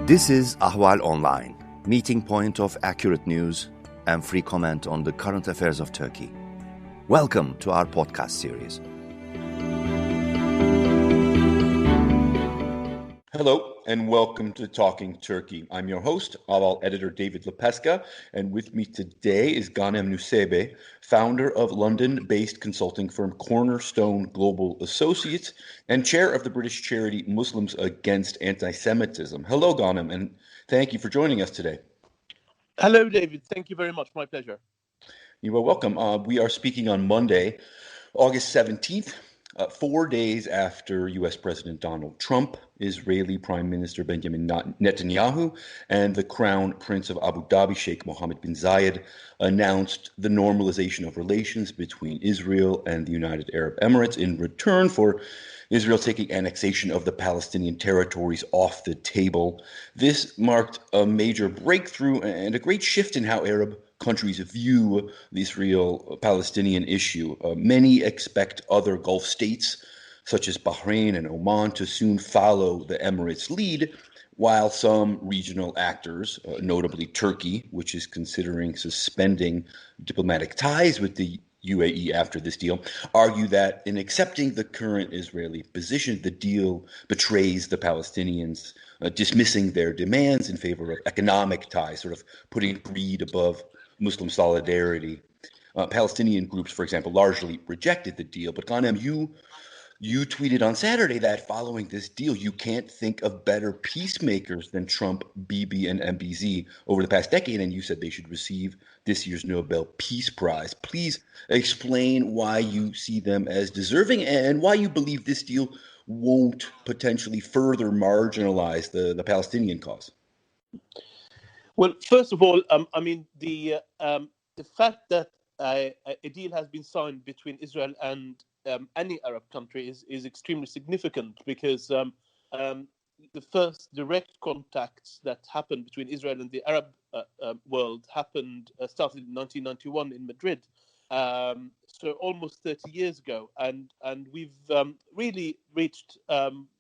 This is Ahval Online, meeting point of accurate news and free comment on the current affairs of Turkey. Welcome to our podcast series. Hello and welcome to Talking Turkey. I'm your host, Ahval editor David Lepeska, and with me today is Ghanem Nuseibeh, founder of London-based consulting firm Cornerstone Global Associates and chair of the British charity Muslims Against Anti-Semitism. Hello, Ghanem, and thank you for joining us today. Hello, David. Thank you very much. My pleasure. You are welcome. We are speaking on Monday, August 17th. 4 days after U.S. President Donald Trump, Israeli Prime Minister Benjamin Netanyahu, and the Crown Prince of Abu Dhabi, Sheikh Mohammed bin Zayed, announced the normalization of relations between Israel and the United Arab Emirates in return for Israel taking annexation of the Palestinian territories off the table. This marked a major breakthrough and a great shift in how Arab countries view the Israel-Palestinian issue. Many expect other Gulf states, such as Bahrain and Oman, to soon follow the Emirates' lead, while some regional actors, notably Turkey, which is considering suspending diplomatic ties with the UAE after this deal, argue that in accepting the current Israeli position, the deal betrays the Palestinians, dismissing their demands in favor of economic ties, sort of putting greed above Muslim solidarity. Palestinian groups, for example, largely rejected the deal. But Ghanem, you tweeted on Saturday that following this deal, you can't think of better peacemakers than Trump, Bibi, and MBZ over the past decade, and you said they should receive this year's Nobel Peace Prize. Please explain why you see them as deserving and why you believe this deal won't potentially further marginalize the Palestinian cause. Well, first of all, the fact that a deal has been signed between Israel and any Arab country is extremely significant because the first direct contacts that happened between Israel and the Arab world started in 1991 in Madrid, so almost 30 years ago, and we've really reached.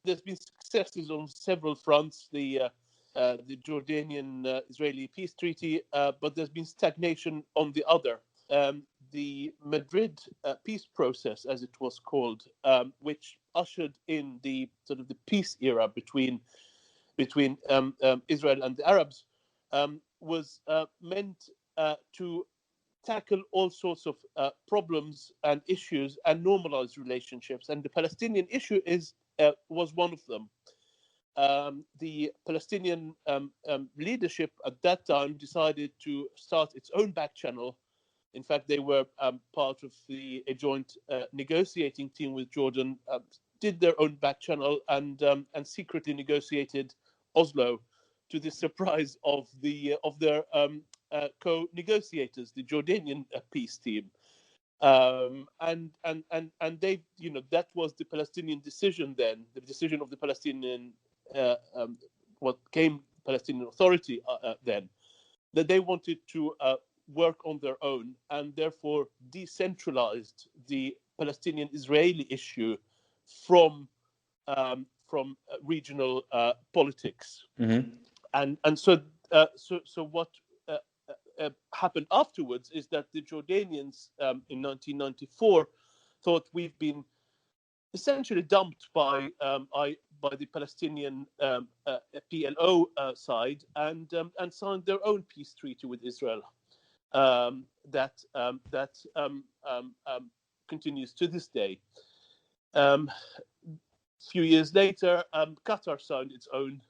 There's been successes on several fronts. The Jordanian-Israeli peace treaty, but there's been stagnation on the other. The Madrid peace process, as it was called, which ushered in the sort of the peace era between Israel and the Arabs, was meant to tackle all sorts of problems and issues and normalize relationships. And the Palestinian issue was one of them. The Palestinian leadership at that time decided to start its own back channel. In fact, they were part of a joint negotiating team with Jordan, did their own back channel and secretly negotiated Oslo, to the surprise of their co-negotiators, the Jordanian peace team. And they, that was the Palestinian decision then, the decision of the Palestinian what came Palestinian Authority then, that they wanted to work on their own and therefore decentralized the Palestinian-Israeli issue from regional politics. Mm-hmm. And so what happened afterwards is that the Jordanians in 1994 thought we've been essentially dumped by the Palestinian PLO side and signed their own peace treaty with Israel that continues to this day. Few years later, Qatar signed its own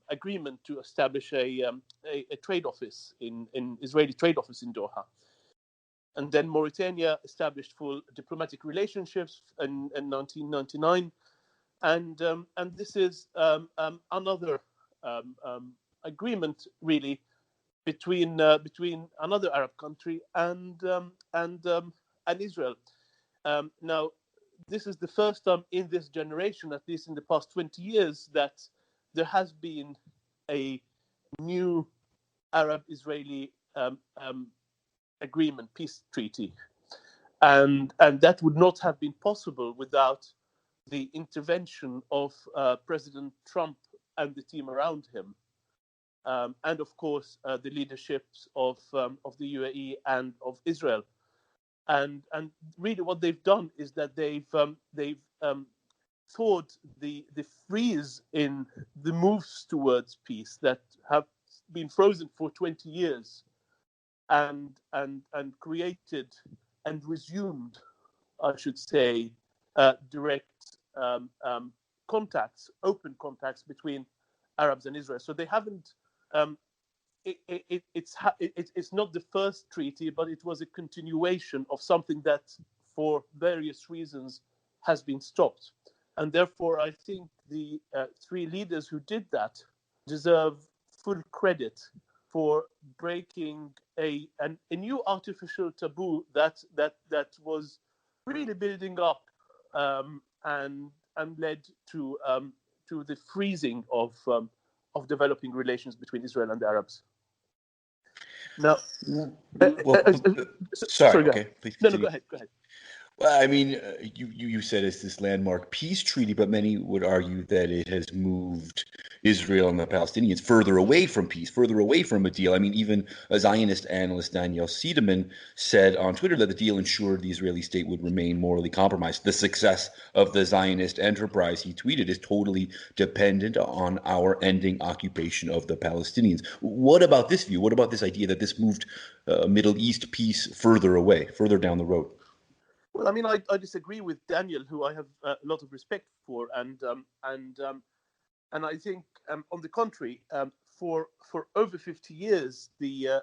agreement to establish a trade office in Israeli trade office in Doha. And then Mauritania established full diplomatic relationships in 1999, and this is another agreement really between another Arab country and Israel. Now, this is the first time in this generation, at least in the past 20 years, that there has been a new Arab-Israeli agreement, peace treaty, and that would not have been possible without the intervention of President Trump and the team around him, and of course the leaderships of the UAE and of Israel. And really, what they've done is that they've thawed the freeze in the moves towards peace that have been frozen for 20 years, and created and resumed, I should say, direct contacts, open contacts between Arabs and Israel. So they haven't. It's not the first treaty, but it was a continuation of something that, for various reasons, has been stopped. And therefore, I think the three leaders who did that deserve full credit for breaking a new artificial taboo that was really building up, and led to the freezing of developing relations between Israel and the Arabs. Now, sorry. go Okay, ahead. please No, continue. go ahead. Well, I mean, you said it's this landmark peace treaty, but many would argue that it has moved Israel and the Palestinians further away from peace, further away from a deal. I mean, even a Zionist analyst, Daniel Siedemann, said on Twitter that the deal ensured the Israeli state would remain morally compromised. The success of the Zionist enterprise, he tweeted, is totally dependent on our ending occupation of the Palestinians. What about this view? What about this idea that this moved Middle East peace further away, further down the road? Well, I mean, I disagree with Daniel, who I have a lot of respect for, and I think, on the contrary, for over 50 years, the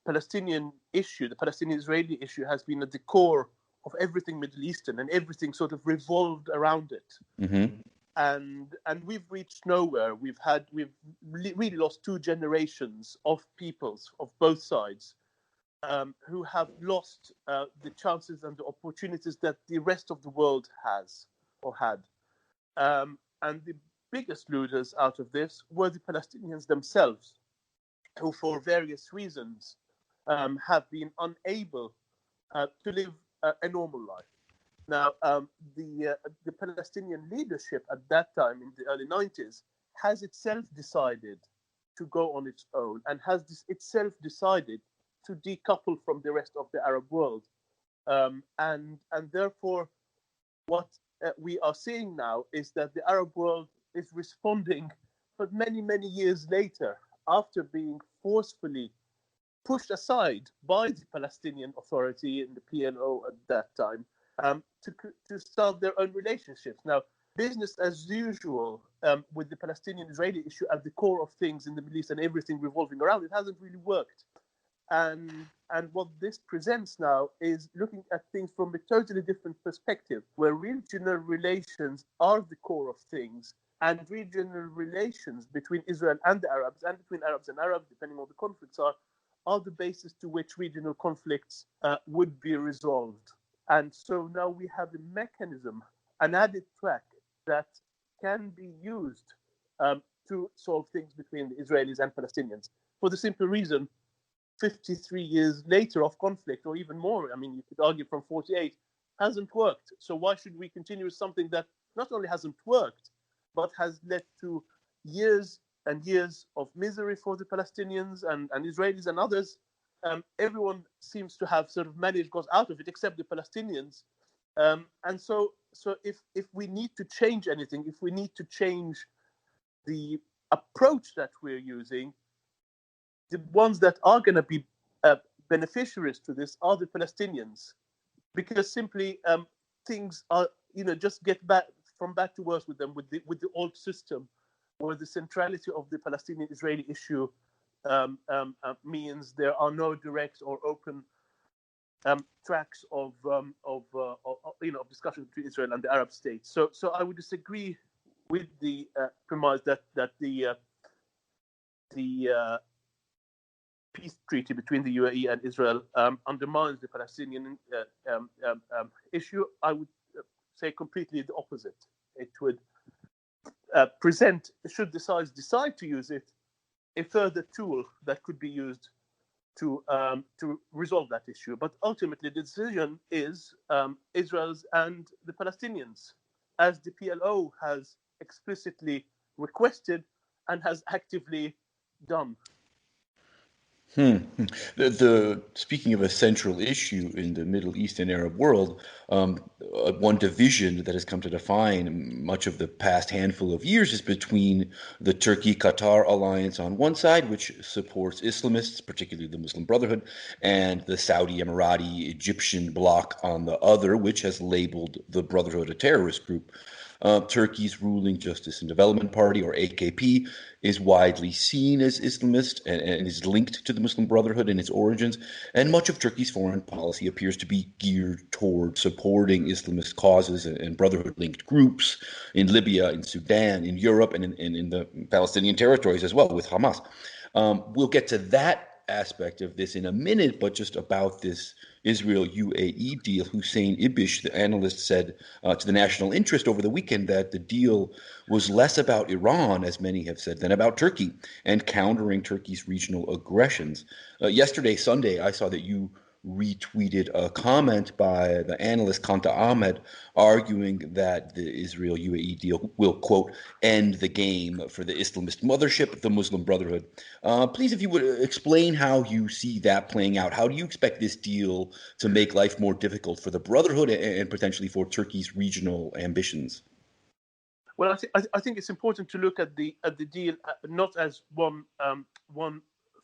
Palestinian issue, the Palestinian-Israeli issue, has been at the core of everything Middle Eastern, and everything sort of revolved around it. Mm-hmm. And we've reached nowhere. We've really lost two generations of peoples of both sides, who have lost the chances and the opportunities that the rest of the world has or had. And the biggest losers out of this were the Palestinians themselves, who, for various reasons, have been unable to live a normal life. Now, the Palestinian leadership at that time, in the early 90s, has itself decided to go on its own, and has itself decided to decouple from the rest of the Arab world. And therefore, what we are seeing now is that the Arab world is responding, but many, many years later, after being forcefully pushed aside by the Palestinian Authority and the PLO at that time, to start their own relationships. Now, business as usual, with the Palestinian-Israeli issue at the core of things in the Middle East and everything revolving around it, hasn't really worked. And what this presents now is looking at things from a totally different perspective, where regional relations are the core of things, and regional relations between Israel and the Arabs, and between Arabs and Arabs, depending on what the conflicts are the basis to which regional conflicts would be resolved. And so now we have a mechanism, an added track that can be used to solve things between the Israelis and Palestinians, for the simple reason, 53 years later of conflict, or even more, I mean, you could argue from 48, hasn't worked. So why should we continue with something that not only hasn't worked, but has led to years and years of misery for the Palestinians and Israelis and others? Everyone seems to have sort of managed, got out of it, except the Palestinians. And so if we need to change anything, if we need to change the approach that we're using, the ones that are going to be beneficiaries to this are the Palestinians, because simply things are, just get back to worse with them, with the old system, where the centrality of the Palestinian-Israeli issue means there are no direct or open tracks of discussion between Israel and the Arab states. So I would disagree with the premise that the peace treaty between the UAE and Israel undermines the Palestinian issue. I would say completely the opposite. It would present, should decide to use it, a further tool that could be used to resolve that issue. But ultimately, the decision is Israel's and the Palestinians, as the PLO has explicitly requested and has actively done. Speaking of a central issue in the Middle East and Arab world, one division that has come to define much of the past handful of years is between the Turkey-Qatar alliance on one side, which supports Islamists, particularly the Muslim Brotherhood, and the Saudi Emirati Egyptian bloc on the other, which has labeled the Brotherhood a terrorist group. Turkey's ruling Justice and Development Party, or AKP, is widely seen as Islamist and is linked to the Muslim Brotherhood in its origins. And much of Turkey's foreign policy appears to be geared toward supporting Islamist causes and Brotherhood-linked groups in Libya, in Sudan, in Europe, and in the Palestinian territories as well, with Hamas. We'll get to that aspect of this in a minute, but just about this Israel-UAE deal, Hussein Ibish, the analyst, said to the National Interest over the weekend that the deal was less about Iran, as many have said, than about Turkey and countering Turkey's regional aggressions. Yesterday, Sunday, I saw that you retweeted a comment by the analyst Kanta Ahmed arguing that the Israel-UAE deal will, quote, end the game for the Islamist mothership, the Muslim Brotherhood. Please, if you would explain how you see that playing out. How do you expect this deal to make life more difficult for the Brotherhood and potentially for Turkey's regional ambitions? Well, I think it's important to look at the deal not as one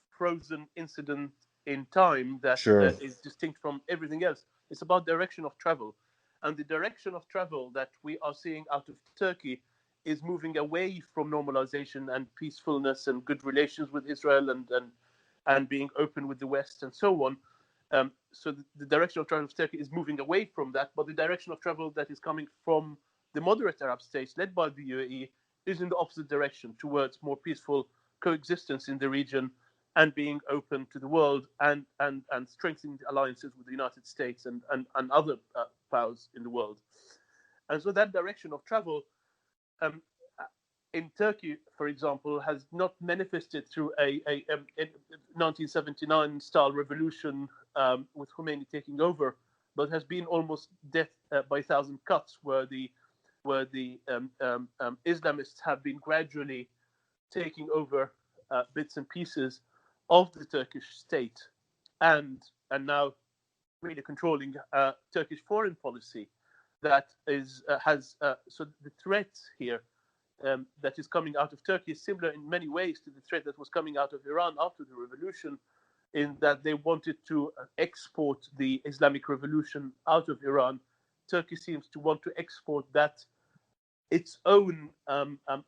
frozen incident in time that is distinct from everything else. It's about direction of travel, and the direction of travel that we are seeing out of Turkey is moving away from normalization and peacefulness and good relations with Israel and being open with the West and so on. So the direction of travel of Turkey is moving away from that, but the direction of travel that is coming from the moderate Arab states led by the UAE is in the opposite direction, towards more peaceful coexistence in the region and being open to the world and strengthening the alliances with the United States and other powers in the world. And so that direction of travel in Turkey, for example, has not manifested through a 1979 style revolution with Khomeini taking over, but has been almost death by 1,000 cuts, where the Islamists have been gradually taking over bits and pieces of the Turkish state, and now really controlling Turkish foreign policy. That is so the threat here that is coming out of Turkey is similar in many ways to the threat that was coming out of Iran after the revolution, in that they wanted to export the Islamic revolution out of Iran. Turkey seems to want to export that its own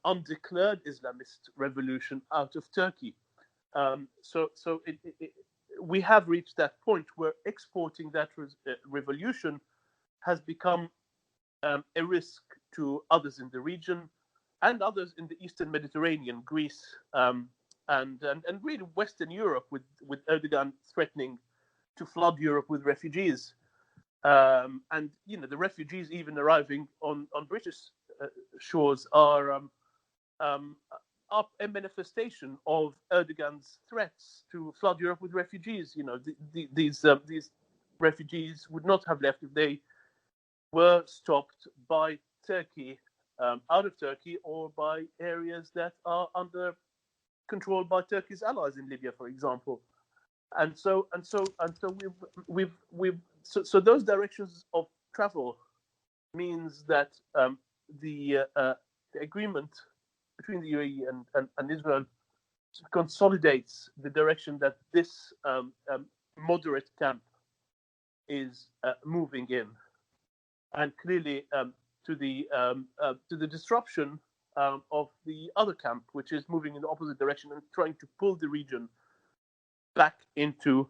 undeclared Islamist revolution out of Turkey. We have reached that point where exporting that revolution has become a risk to others in the region and others in the Eastern Mediterranean, Greece, and really Western Europe, with Erdogan threatening to flood Europe with refugees. And the refugees even arriving on British shores are a manifestation of Erdogan's threats to flood Europe with refugees. These refugees would not have left if they were stopped by Turkey, out of Turkey, or by areas that are under control by Turkey's allies in Libya, for example. And so those directions of travel means that the agreement between the UAE and Israel consolidates the direction that this moderate camp is moving in, and clearly to the disruption of the other camp, which is moving in the opposite direction and trying to pull the region back into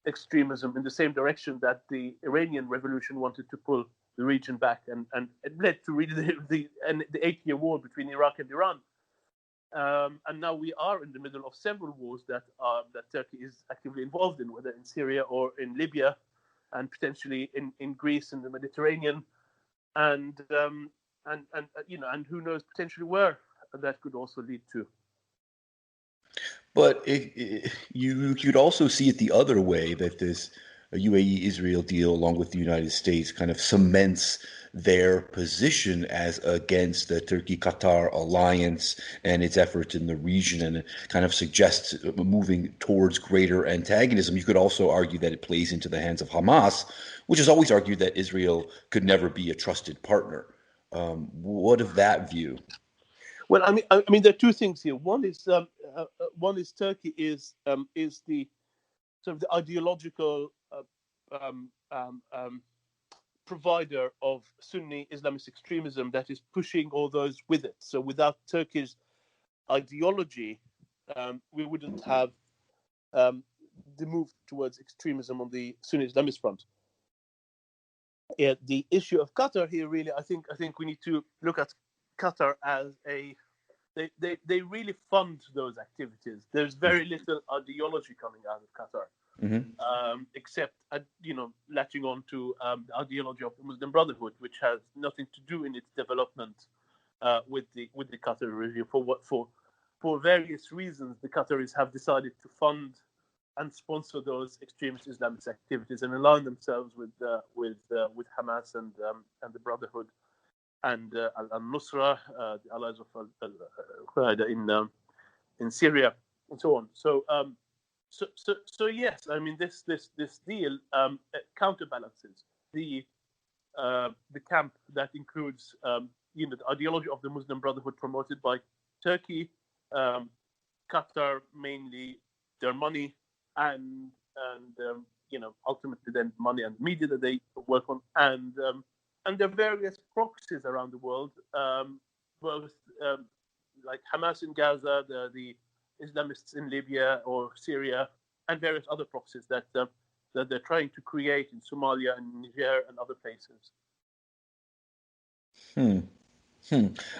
extremism in the same direction that the Iranian revolution wanted to pull the region back, and it led to really the 8-year war between Iraq and Iran. And now we are in the middle of several wars that Turkey is actively involved in, whether in Syria or in Libya, and potentially in Greece and the Mediterranean, and who knows potentially where that could also lead to. But you'd also see it the other way, that this UAE-Israel deal, along with the United States, kind of cements their position as against the Turkey-Qatar alliance and its efforts in the region, and kind of suggests moving towards greater antagonism. You could also argue that it plays into the hands of Hamas, which has always argued that Israel could never be a trusted partner. What of that view? Well, I mean, there are two things here. One is Turkey is the sort of the ideological provider of Sunni Islamist extremism that is pushing all those with it. So without Turkey's ideology, we wouldn't have the move towards extremism on the Sunni Islamist front. Yeah, the issue of Qatar here, really, I think we need to look at Qatar as they really fund those activities. There's very little ideology coming out of Qatar. Mm-hmm. Except latching on to the ideology of the Muslim Brotherhood, which has nothing to do in its development with the Qatar regime. For various reasons, the Qataris have decided to fund and sponsor those extremist Islamist activities and align themselves with Hamas and the Brotherhood and al-Nusra, the allies of al-Qaeda in Syria, and so on. So yes, I mean this deal counterbalances the camp that includes the ideology of the Muslim Brotherhood promoted by Turkey, Qatar mainly their money and ultimately then money and media that they work on, and there are various proxies around the world, both like Hamas in Gaza, the Islamists in Libya or Syria, and various other proxies that they're trying to create in Somalia and Niger and other places.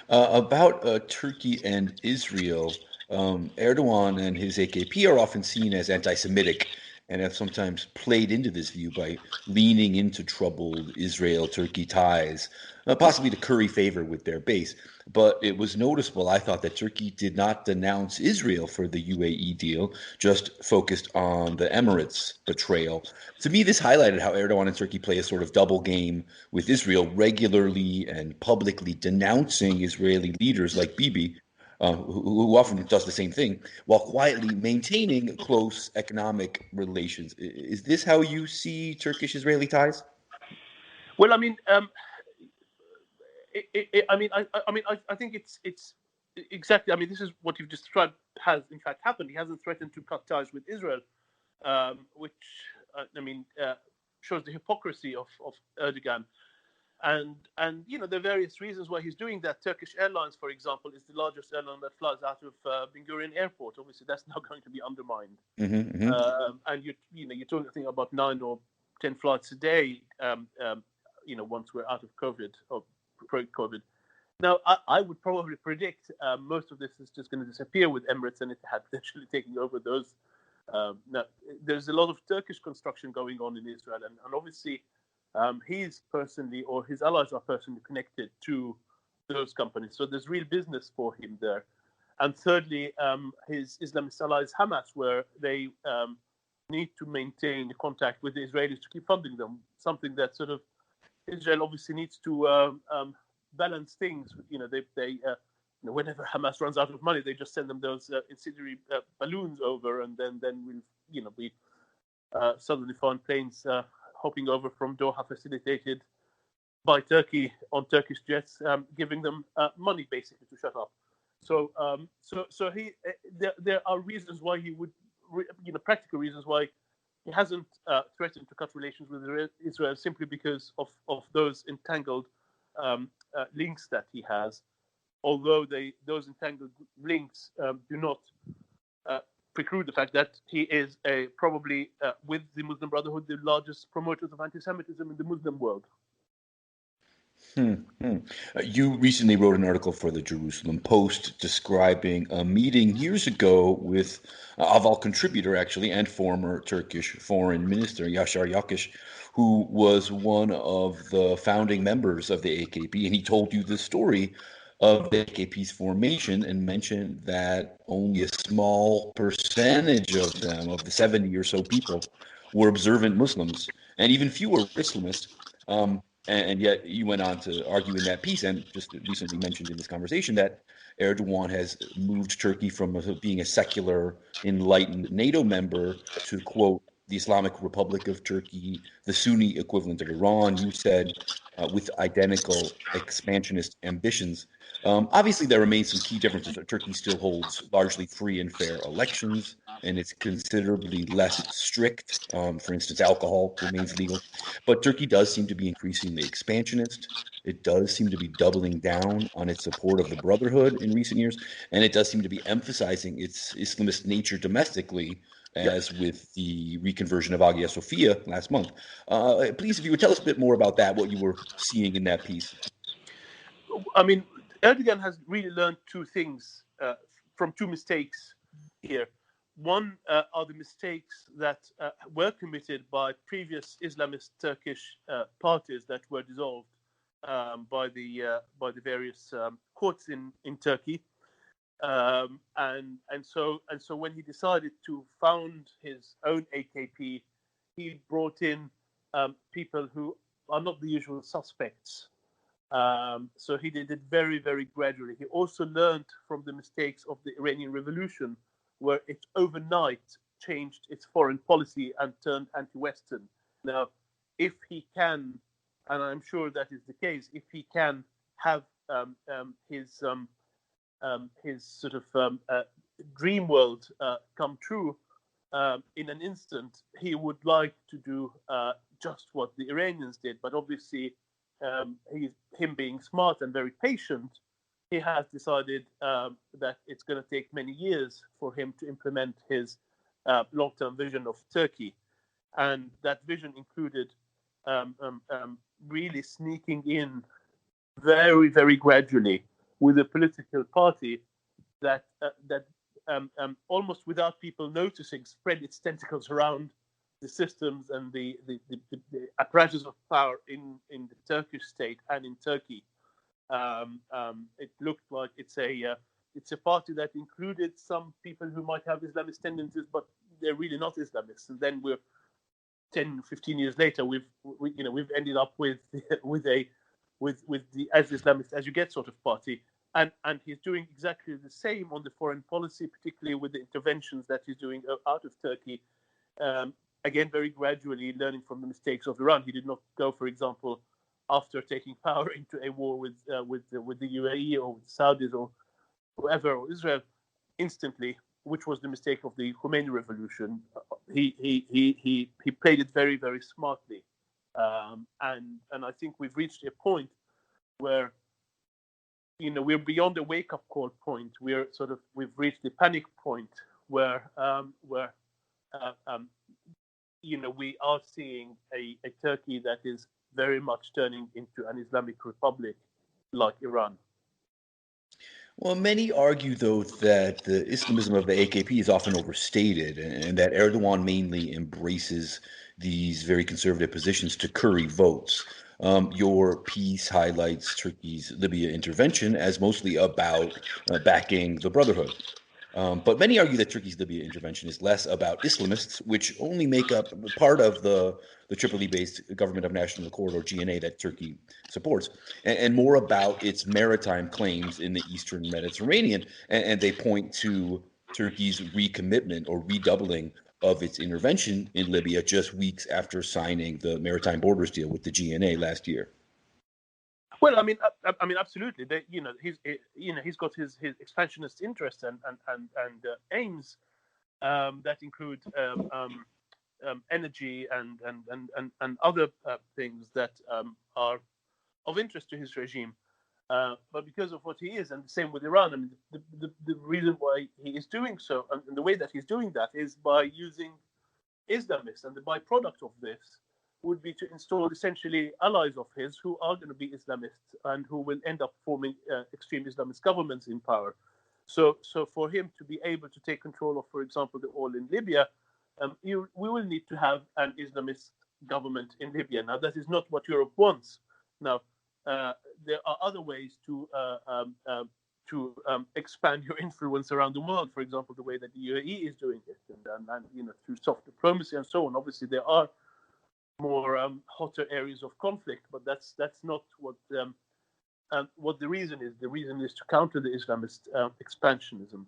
About Turkey and Israel, Erdogan and his AKP are often seen as anti-Semitic and have sometimes played into this view by leaning into troubled Israel-Turkey ties, possibly to curry favor with their base. But it was noticeable, I thought, that Turkey did not denounce Israel for the UAE deal, just focused on the Emirates' betrayal. To me, this highlighted how Erdogan and Turkey play a sort of double game with Israel, regularly and publicly denouncing Israeli leaders like Bibi, who often does the same thing, while quietly maintaining close economic relations. Is this how you see Turkish-Israeli ties? Well, I mean, I think it's exactly. I mean, this is what you've described has in fact happened. He hasn't threatened to cut ties with Israel, which shows the hypocrisy of Erdogan. And there are various reasons why he's doing that. Turkish Airlines, for example, is the largest airline that flies out of Ben Gurion Airport. Obviously, that's now going to be undermined. Mm-hmm. And you're talking about 9 or 10 flights a day. Once we're out of COVID or pre-COVID. Now, I would probably predict most of this is just going to disappear with Emirates and Etihad potentially taking over those. Now, there's a lot of Turkish construction going on in Israel, and obviously. He's personally, or his allies are personally connected to those companies. So there's real business for him there. And thirdly, his Islamist allies, Hamas, where they need to maintain contact with the Israelis to keep funding them, something that sort of Israel obviously needs to balance things. Whenever Hamas runs out of money, they just send them those incendiary balloons over, and then we suddenly find planes hopping over from Doha, facilitated by Turkey on Turkish jets, giving them money basically to shut up. So there are reasons why he would, practical reasons why he hasn't threatened to cut relations with Israel simply because of those entangled links that he has. Although those entangled links do not preclude the fact that he is probably, with the Muslim Brotherhood, the largest promoters of anti-Semitism in the Muslim world. You recently wrote an article for the Jerusalem Post describing a meeting years ago with Ahval contributor, actually, and former Turkish foreign minister, Yaşar Yakish, who was one of the founding members of the AKP, and he told you the story of the AKP's formation and mentioned that only a small percentage of them, of the 70 or so people, were observant Muslims, and even fewer were Islamist. And yet you went on to argue in that piece, and just recently mentioned in this conversation, that Erdogan has moved Turkey from being a secular, enlightened NATO member to, quote, the Islamic Republic of Turkey, the Sunni equivalent of Iran, you said, with identical expansionist ambitions. Obviously, there remains some key differences. Turkey still holds largely free and fair elections, and it's considerably less strict. For instance, alcohol remains legal. But Turkey does seem to be increasingly expansionist. It does seem to be doubling down on its support of the Brotherhood in recent years, and it does seem to be emphasizing its Islamist nature domestically, Yeah. as with the reconversion of Hagia Sophia last month. Please, if you would tell us a bit more about that, what you were seeing in that piece. I mean, Erdogan has really learned two things from two mistakes here. One are the mistakes that were committed by previous Islamist Turkish parties that were dissolved by the various courts in Turkey, and so when he decided to found his own AKP, he brought in people who are not the usual suspects. So he did it very, very gradually. He also learned from the mistakes of the Iranian Revolution, where it overnight changed its foreign policy and turned anti-Western. Now, if he can, and I'm sure that is the case, if he can have his sort of dream world come true in an instant, he would like to do just what the Iranians did. But obviously, him being smart and very patient, he has decided that it's going to take many years for him to implement his long-term vision of Turkey. And that vision included really sneaking in very, very gradually with a political party that almost without people noticing spread its tentacles around the systems and the apparatus of power in the Turkish state and in Turkey. It looked like it's a party that included some people who might have Islamist tendencies, but they're really not Islamists. And then we're 10, 15 years later, we've ended up with the as Islamist as you get sort of party. And he's doing exactly the same on the foreign policy, particularly with the interventions that he's doing out of Turkey. Again, very gradually learning from the mistakes of Iran. He did not go, for example, after taking power into a war with the UAE or with Saudis or whoever, or Israel, instantly, which was the mistake of the Khomeini revolution. He played it very, very smartly, and I think we've reached a point where we're beyond the wake-up call point. We've reached the panic point where we are seeing a Turkey that is very much turning into an Islamic republic like Iran. Well, many argue, though, that the Islamism of the AKP is often overstated and that Erdogan mainly embraces these very conservative positions to curry votes. Your piece highlights Turkey's Libya intervention as mostly about backing the Brotherhood. But many argue that Turkey's Libya intervention is less about Islamists, which only make up part of the Tripoli-based Government of National Accord, or GNA, that Turkey supports, and more about its maritime claims in the Eastern Mediterranean. And they point to Turkey's recommitment or redoubling of its intervention in Libya just weeks after signing the maritime borders deal with the GNA last year. Well, I mean, absolutely. He's got his expansionist interests and aims that include energy and other things that are of interest to his regime. But because of what he is, and the same with Iran, I mean, the reason why he is doing so, and the way that he's doing that, is by using Islamists, and the byproduct of this would be to install essentially allies of his who are going to be Islamists and who will end up forming extreme Islamist governments in power. So for him to be able to take control of, for example, the oil in Libya, we will need to have an Islamist government in Libya. Now, that is not what Europe wants. Now, there are other ways to expand your influence around the world. For example, the way that the UAE is doing it, and through soft diplomacy and so on. Obviously, there are more hotter areas of conflict, but that's not what the reason is. The reason is to counter the Islamist expansionism.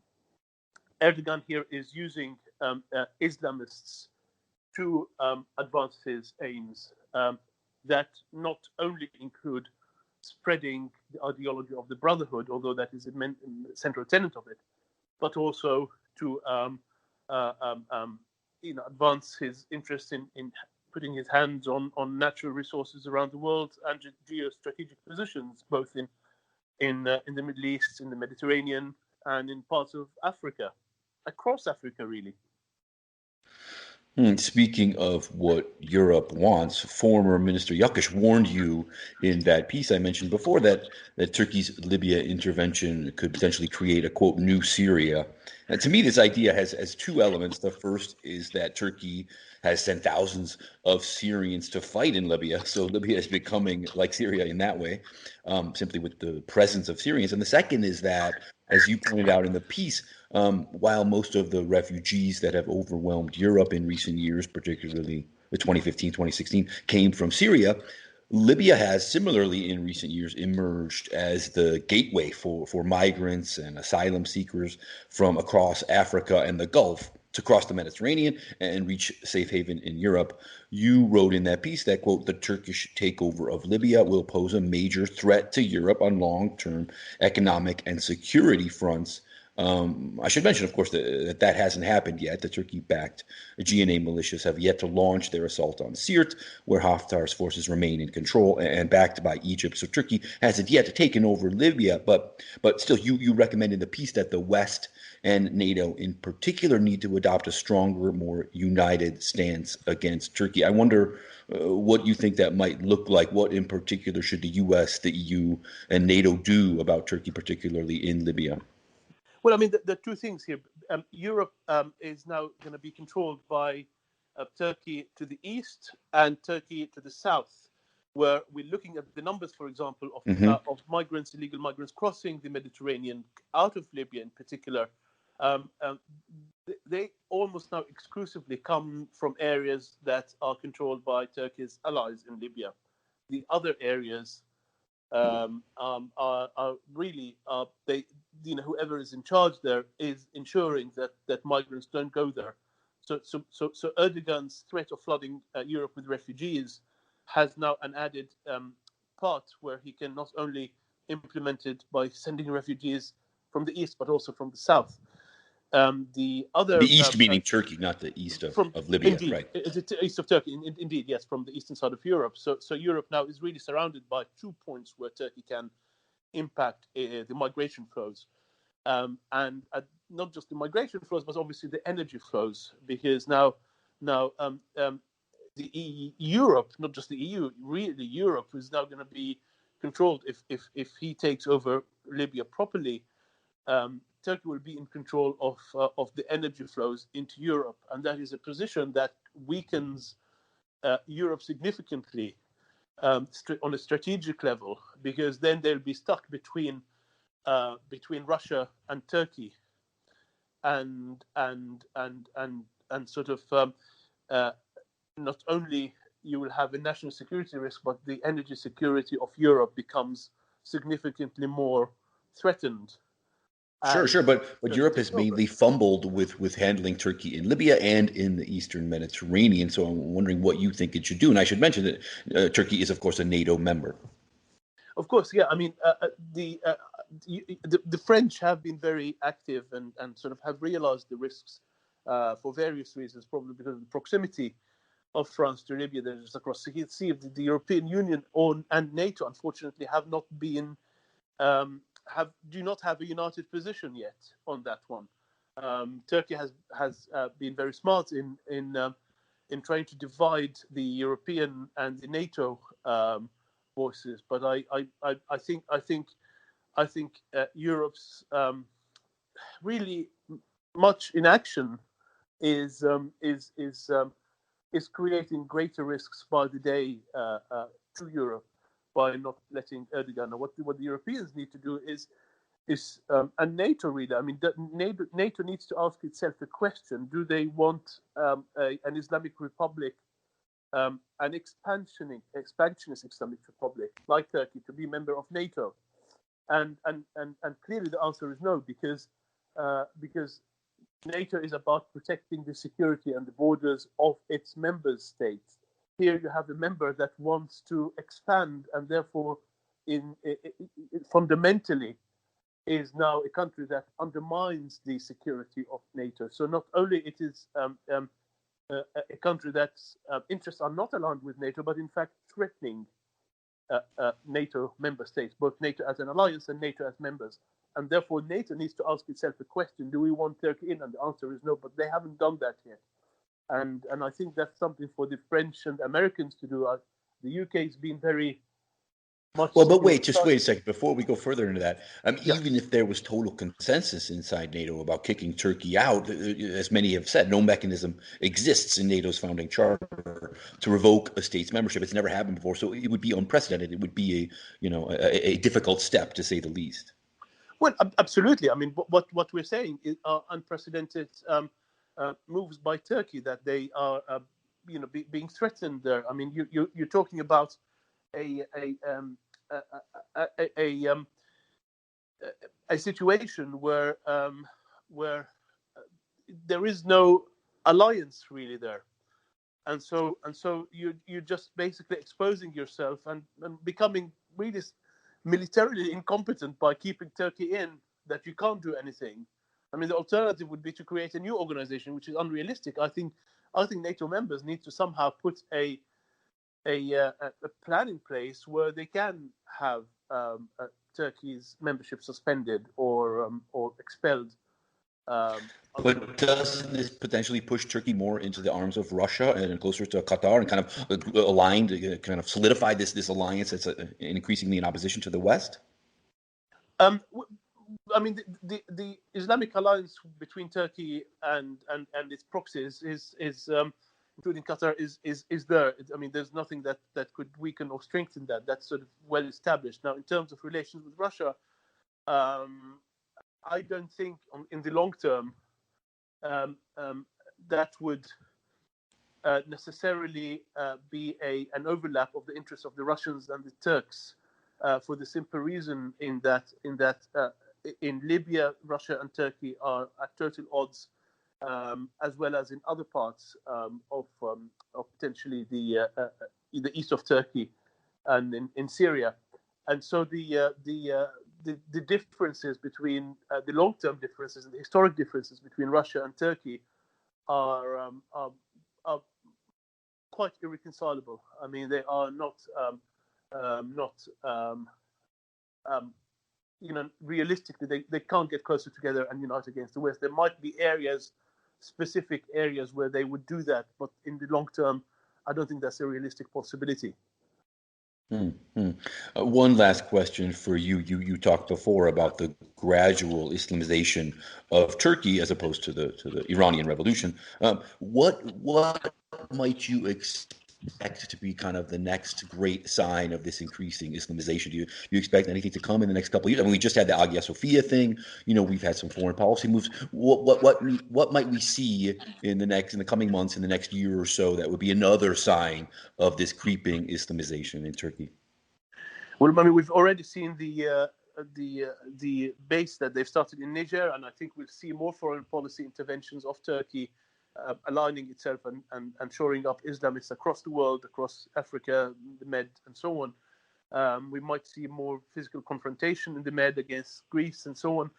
Erdogan here is using Islamists to advance his aims that not only include spreading the ideology of the Brotherhood, although that is a central tenet of it, but also to advance his interest in putting his hands on natural resources around the world and geostrategic positions, both in the Middle East, in the Mediterranean, and in parts of Africa, across Africa, really. Speaking of what Europe wants, former Minister Yakash warned you in that piece I mentioned before that Turkey's Libya intervention could potentially create a, quote, new Syria. And to me, this idea has two elements. The first is that Turkey has sent thousands of Syrians to fight in Libya. So Libya is becoming like Syria in that way, simply with the presence of Syrians. And the second is that, as you pointed out in the piece, while most of the refugees that have overwhelmed Europe in recent years, particularly the 2015, 2016, came from Syria, Libya has similarly in recent years emerged as the gateway for migrants and asylum seekers from across Africa and the Gulf to cross the Mediterranean and reach safe haven in Europe. You wrote in that piece that, quote, the Turkish takeover of Libya will pose a major threat to Europe on long-term economic and security fronts. I should mention, of course, that hasn't happened yet. The Turkey-backed GNA militias have yet to launch their assault on Sirte, where Haftar's forces remain in control and backed by Egypt. So Turkey hasn't yet taken over Libya, but still, you recommend in the piece that the West and NATO in particular need to adopt a stronger, more united stance against Turkey. I wonder what you think that might look like. What in particular should the US, the EU, and NATO do about Turkey, particularly in Libya? Well, I mean, the two things here. Europe is now going to be controlled by Turkey to the east and Turkey to the south, where we're looking at the numbers, for example, of migrants, illegal migrants crossing the Mediterranean out of Libya in particular. They almost now exclusively come from areas that are controlled by Turkey's allies in Libya. The other areas are really whoever is in charge there is ensuring that migrants don't go there. So Erdogan's threat of flooding Europe with refugees has now an added part where he can not only implement it by sending refugees from the east but also from the south. The east meaning Turkey, not the east of Libya, indeed, right? The east of Turkey, indeed, yes, from the eastern side of Europe. So Europe now is really surrounded by 2 points where Turkey can impact the migration flows, and not just the migration flows, but obviously the energy flows, because now Europe, not just the EU, really Europe is now going to be controlled if he takes over Libya properly. Turkey will be in control of the energy flows into Europe, and that is a position that weakens Europe significantly on a strategic level, because then they'll be stuck between Russia and Turkey, and sort of not only you will have a national security risk, but the energy security of Europe becomes significantly more threatened. Sure. But Europe has mainly fumbled with handling Turkey in Libya and in the Eastern Mediterranean. So I'm wondering what you think it should do. And I should mention that Turkey is, of course, a NATO member. Of course, yeah. I mean, the French have been very active and sort of have realized the risks for various reasons, probably because of the proximity of France to Libya. There's across the sea. The European Union and NATO, unfortunately, have not been do not have a united position yet on that one. Turkey has been very smart in trying to divide the European and the NATO voices, but I think Europe's really much inaction is creating greater risks by the day to Europe by not letting Erdogan know. What the Europeans need to do is and NATO really. I mean, NATO needs to ask itself the question: do they want an Islamic Republic, an expansionist Islamic Republic like Turkey, to be a member of NATO? And clearly the answer is no, because NATO is about protecting the security and the borders of its member states. Here you have a member that wants to expand, and therefore, fundamentally, is now a country that undermines the security of NATO. So not only it is a country that's interests are not aligned with NATO, but in fact threatening NATO member states, both NATO as an alliance and NATO as members. And therefore, NATO needs to ask itself the question: do we want Turkey in? And the answer is no, but they haven't done that yet. And I think that's something for the French and Americans to do. The UK has been very much. Well, but wait a second. Before we go further into that, Yeah. even if there was total consensus inside NATO about kicking Turkey out, as many have said, no mechanism exists in NATO's founding charter to revoke a state's membership. It's never happened before, so it would be unprecedented. It would be a difficult step, to say the least. Well, absolutely. I mean, what we're saying is unprecedented moves by Turkey, that they are, being threatened there. I mean, you're talking about a situation where there is no alliance really there, and so you're just basically exposing yourself and becoming really militarily incompetent by keeping Turkey in, that you can't do anything. I mean, the alternative would be to create a new organization, which is unrealistic. I think NATO members need to somehow put a plan in place where they can have Turkey's membership suspended or expelled. But doesn't this potentially push Turkey more into the arms of Russia and closer to Qatar, and kind of aligned, kind of solidify this alliance that's increasingly in opposition to the West? I mean, the Islamic alliance between Turkey and its proxies is including Qatar is there. I mean, there's nothing that could weaken or strengthen that. That's sort of well established. Now, in terms of relations with Russia, I don't think in the long term that would necessarily be an overlap of the interests of the Russians and the Turks, for the simple reason in that in Libya, Russia and Turkey are at total odds, as well as in other parts of potentially the east of Turkey and in Syria. And so the differences between the long-term differences and the historic differences between Russia and Turkey are quite irreconcilable. I mean, they are not realistically, they can't get closer together and unite against the West. There might be specific areas where they would do that, but in the long term, I don't think that's a realistic possibility. One last question for you. You talked before about the gradual Islamization of Turkey as opposed to the Iranian Revolution. What might you expect to be kind of the next great sign of this increasing Islamization? Do you expect anything to come in the next couple of years? I mean, we just had the Hagia Sophia thing. We've had some foreign policy moves. What might we see in the coming months, in the next year or so, that would be another sign of this creeping Islamization in Turkey? Well, I mean, we've already seen the base that they've started in Niger, and I think we'll see more foreign policy interventions of Turkey aligning itself and shoring up Islamists across the world, across Africa, the Med, and so on. We might see more physical confrontation in the Med against Greece and so on.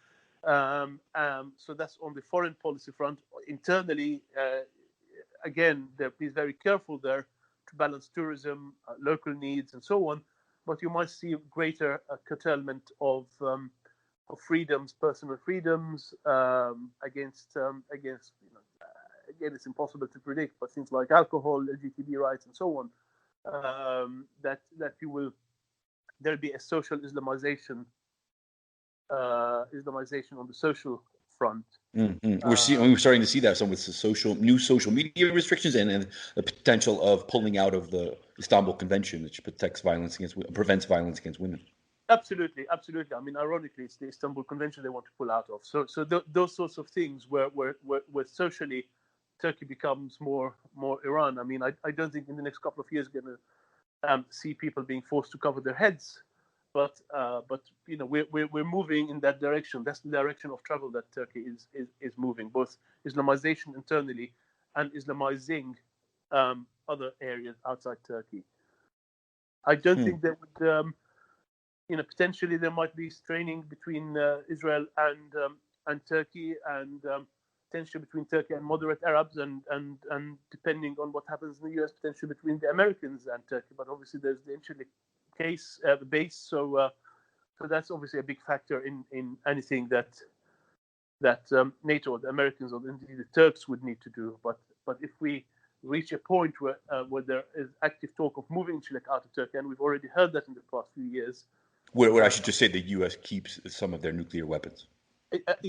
So that's on the foreign policy front. Internally, again, please very careful there to balance tourism, local needs, and so on. But you might see greater curtailment of freedoms, personal freedoms, against again, it's impossible to predict, but things like alcohol, LGBT rights, and so on, that there'll be a social Islamization on the social front. We're starting to see that some with new social media restrictions and the potential of pulling out of the Istanbul Convention, which prevents violence against women. Absolutely. I mean, ironically, it's the Istanbul Convention they want to pull out of. Those sorts of things where socially Turkey becomes more Iran. I mean, I don't think in the next couple of years we're going to see people being forced to cover their heads, but we're moving in that direction. That's the direction of travel that Turkey is moving, both Islamization internally and Islamizing other areas outside Turkey. I don't think there would. Potentially there might be straining between Israel and Turkey, and potentially between Turkey and moderate Arabs, and depending on what happens in the US, potentially between the Americans and Turkey. But obviously there's the Incirlik case, the base, so that's obviously a big factor in anything that NATO or the Americans or indeed the Turks would need to do. But if we reach a point where there is active talk of moving Incirlik out of Turkey, and we've already heard that in the past few years. Where I should just say the U.S. keeps some of their nuclear weapons.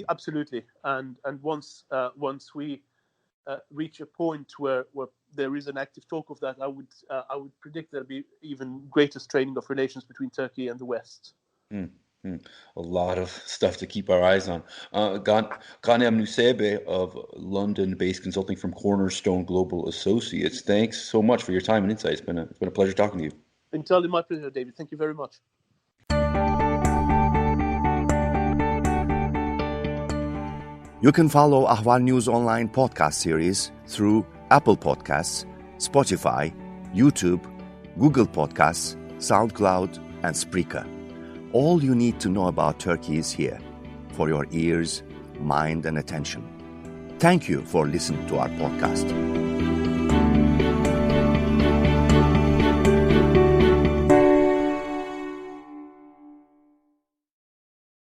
Absolutely, and once we reach a point where there is an active talk of that, I would predict there'll be even greater straining of relations between Turkey and the West. A lot of stuff to keep our eyes on. Ghanem Nuseibeh of London-based consulting from Cornerstone Global Associates. Thanks so much for your time and insight. It's been a pleasure talking to you. Entirely my pleasure, David. Thank you very much. You can follow Ahval News Online podcast series through Apple Podcasts, Spotify, YouTube, Google Podcasts, SoundCloud, and Spreaker. All you need to know about Turkey is here, for your ears, mind, and attention. Thank you for listening to our podcast.